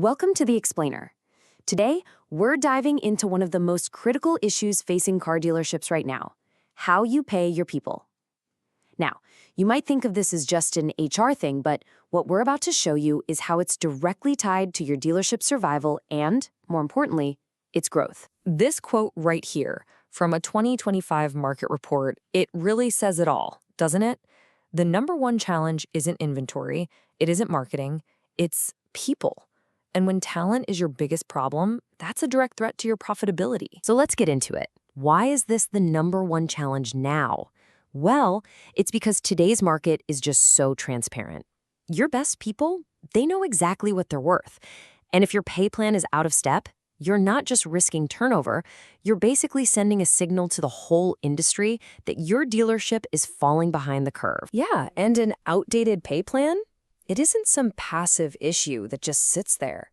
Welcome to The Explainer. Today, we're diving into one of the most critical issues facing car dealerships right now: how you pay your people. Now, you might think of this as just an HR thing, but what we're about to show you is how it's directly tied to your dealership's survival and, more importantly, its growth. This quote right here from a 2025 market report, it really says it all, doesn't it? The number one challenge isn't inventory, it isn't marketing, it's people. And when talent is your biggest problem, that's a direct threat to your profitability. So let's get into it. Why is this the number one challenge now? Well, it's because today's market is just so transparent. Your best people, they know exactly what they're worth. And if your pay plan is out of step, you're not just risking turnover, you're basically sending a signal to the whole industry that your dealership is falling behind the curve. Yeah, and an outdated pay plan? It isn't some passive issue that just sits there.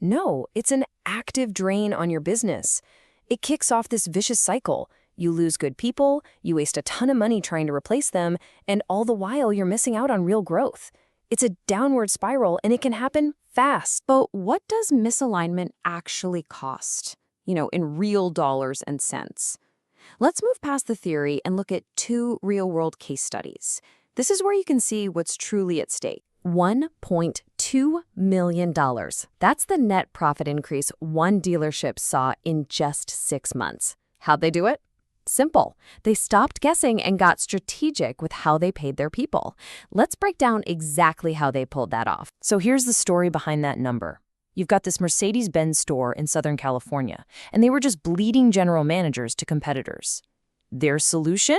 No, it's an active drain on your business. It kicks off this vicious cycle. You lose good people, you waste a ton of money trying to replace them, and all the while you're missing out on real growth. It's a downward spiral, and it can happen fast. But what does misalignment actually cost? In real dollars and cents. Let's move past the theory and look at two real-world case studies. This is where you can see what's truly at stake. $1.2 million. That's the net profit increase one dealership saw in just 6 months. How'd they do it? Simple. They stopped guessing and got strategic with how they paid their people. Let's break down exactly how they pulled that off. So here's the story behind that number. You've got this Mercedes Benz store in Southern California, and they were just bleeding general managers to competitors. Their solution?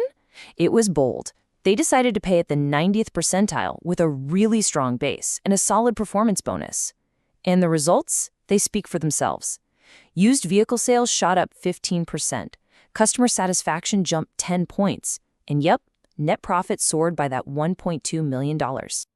It was bold. They decided to pay at the 90th percentile with a really strong base and a solid performance bonus. And the results? They speak for themselves. Used vehicle sales shot up 15%. Customer satisfaction jumped 10 points. And yep, net profit soared by that $1.2 million.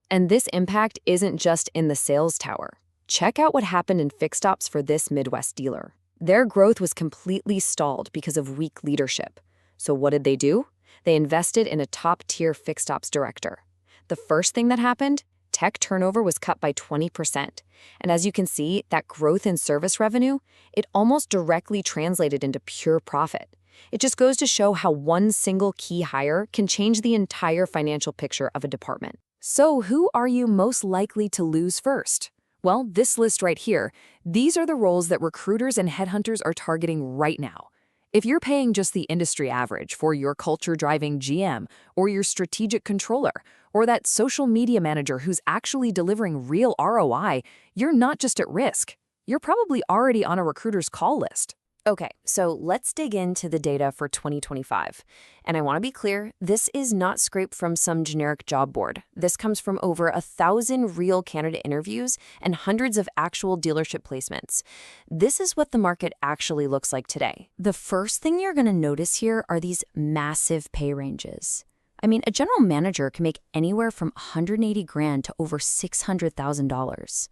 And this impact isn't just in the sales tower. Check out what happened in fixed ops for this Midwest dealer. Their growth was completely stalled because of weak leadership. So what did they do? They invested in a top-tier fixed ops director. The first thing that happened, tech turnover was cut by 20%. And as you can see, that growth in service revenue, it almost directly translated into pure profit. It just goes to show how one single key hire can change the entire financial picture of a department. So who are you most likely to lose first? Well, this list right here, these are the roles that recruiters and headhunters are targeting right now. If you're paying just the industry average for your culture-driving GM, or your strategic controller, or that social media manager who's actually delivering real ROI, you're not just at risk. You're probably already on a recruiter's call list. Okay, so let's dig into the data for 2025. And I want to be clear, this is not scraped from some generic job board. This comes from over 1,000 real candidate interviews and hundreds of actual dealership placements. This is what the market actually looks like today. The first thing you're going to notice here are these massive pay ranges. I mean, a general manager can make anywhere from $180,000 to over $600,000.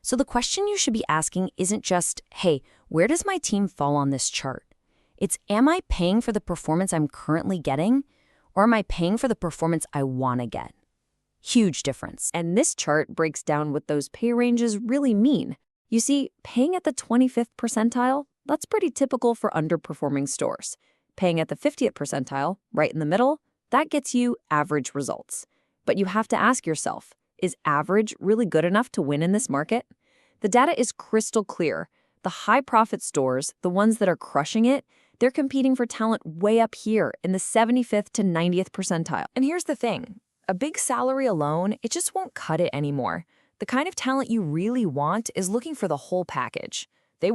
So the question you should be asking isn't just, hey, where does my team fall on this chart? It's, am I paying for the performance I'm currently getting, or am I paying for the performance I want to get? Huge difference. And this chart breaks down what those pay ranges really mean. You see, paying at the 25th percentile, that's pretty typical for underperforming stores. Paying at the 50th percentile, right in the middle, that gets you average results. But you have to ask yourself, is average really good enough to win in this market? The data is crystal clear. The high-profit stores, the ones that are crushing it, they're competing for talent way up here in the 75th to 90th percentile. And here's the thing. A big salary alone, it just won't cut it anymore. The kind of talent you really want is looking for the whole package. They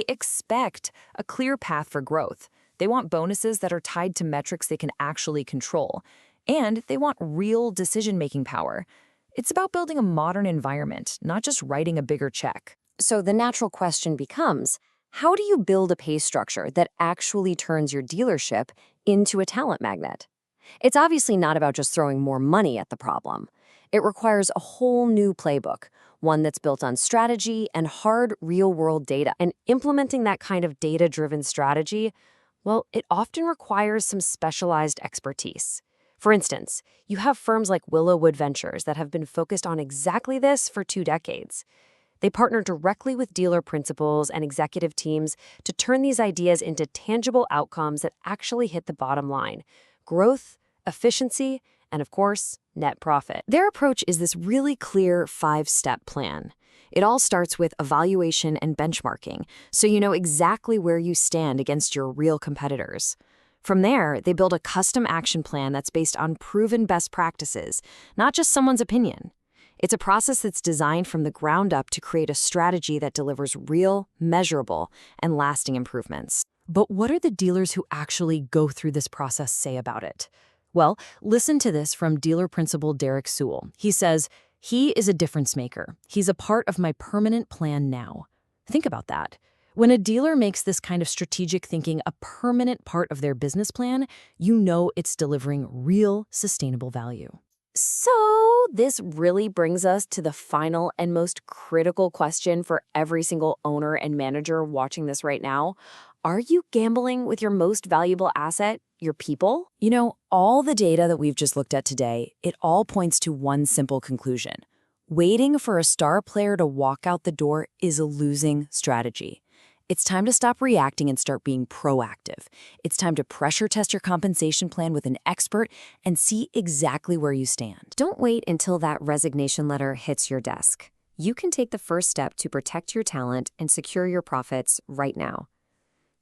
expect a clear path for growth. They want bonuses that are tied to metrics they can actually control. And they want real decision-making power. It's about building a modern environment, not just writing a bigger check. So the natural question becomes, how do you build a pay structure that actually turns your dealership into a talent magnet? It's obviously not about just throwing more money at the problem. It requires a whole new playbook, one that's built on strategy and hard, real-world data. And implementing that kind of data-driven strategy, well, it often requires some specialized expertise. For instance, you have firms like Willowood Ventures that have been focused on exactly this for 2 decades. They partner directly with dealer principals and executive teams to turn these ideas into tangible outcomes that actually hit the bottom line: growth, efficiency, and of course, net profit. Their approach is this really clear 5-step plan. It all starts with evaluation and benchmarking, so you know exactly where you stand against your real competitors. From there, they build a custom action plan that's based on proven best practices, not just someone's opinion. It's a process that's designed from the ground up to create a strategy that delivers real, measurable, and lasting improvements. But what are the dealers who actually go through this process say about it? Well, listen to this from dealer principal Derek Sewell. He says, "He is a difference maker. He's a part of my permanent plan now." Think about that. When a dealer makes this kind of strategic thinking a permanent part of their business plan, you know it's delivering real, sustainable value. So, this really brings us to the final and most critical question for every single owner and manager watching this right now. Are you gambling with your most valuable asset, your people? You know, all the data that we've just looked at today, it all points to one simple conclusion. Waiting for a star player to walk out the door is a losing strategy. It's time to stop reacting and start being proactive. It's time to pressure test your compensation plan with an expert and see exactly where you stand. Don't wait until that resignation letter hits your desk. You can take the first step to protect your talent and secure your profits right now.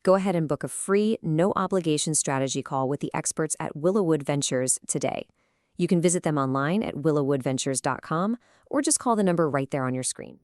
Go ahead and book a free, no-obligation strategy call with the experts at Willowood Ventures today. You can visit them online at willowoodventures.com or just call the number right there on your screen.